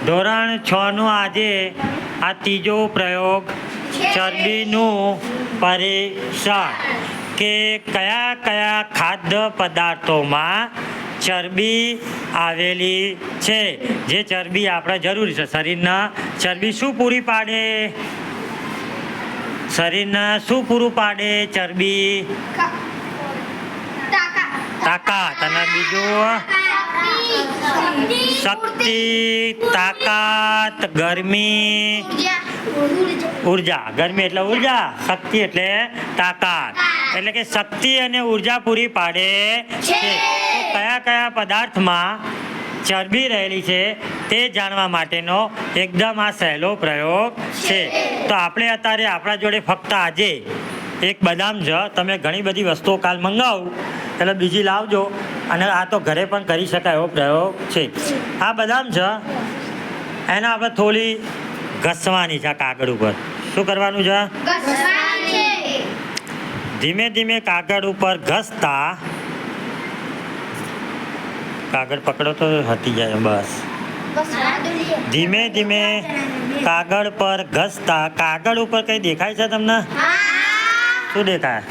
ધોરણ 6 નું આજે આ ત્રીજો પ્રયોગ ચરબીનું પરીક્ષણ કે કયા કયા ખાદ્ય પદાર્થોમાં ચરબી આવેલી છે, જે ચરબી આપણે જરૂરી છે. શરીરના ચરબી શું પૂરી પાડે? શરીરના શું પૂરું પાડે ચરબી? તાકાત. અને બીજું શક્તિ, તાકાત, ગરમી, ઉર્જા. ગરમી એટલે ઉર્જા, શક્તિ એટલે તાકાત. એટલે કે શક્તિ અને ઉર્જા પૂરી પાડે છે. તો કયા કયા પદાર્થમાં ચરબી રહેલી છે તે જાણવા માટેનો એકદમ આ સહેલો પ્રયોગ છે. તો આપણે અત્યારે આપણા જોડે ફક્ત આજે એક બદામ છે. તમે ઘણી બધી વસ્તુઓ કાલ મંગાવો એટલે બીજી લાવજો, અને આ તો ઘરે પણ કરી શકાય એવો પ્રયોગ છે. આ બદામ છે એને આપણે થોડી ઘસવાની છે કાગળ ઉપર. શું કરવાનું છે? ધીમે ધીમે કાગળ ઉપર ઘસતા, કાગળ પકડો તો હટી જાય. બસ ધીમે ધીમે કાગળ પર ઘસતા. કાગળ ઉપર કઈ દેખાય છે તમને? શું દેખાય?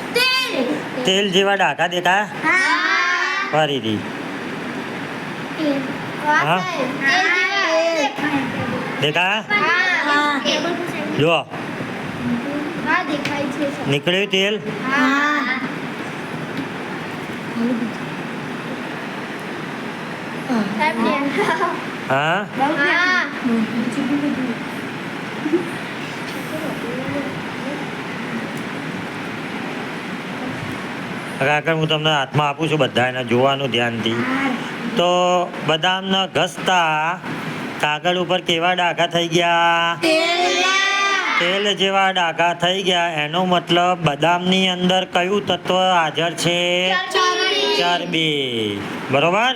તેલ જેવા ડાઘા દેખાય? ફરીથી હા દેખાય? જો નીકળ્યું તેલ. હા કાગળ હું તમને હાથમાં આપું છું, બધા એને જોવાનું ધ્યાનથી. તો બદામને ઘસતા કાગળ ઉપર કેવા ડાઘા થઈ ગયા? તેલ જેવા ડાઘા થઈ ગયા. એનો મતલબ બદામની અંદર કયું તત્વ હાજર છે? ચરબી. બરોબર.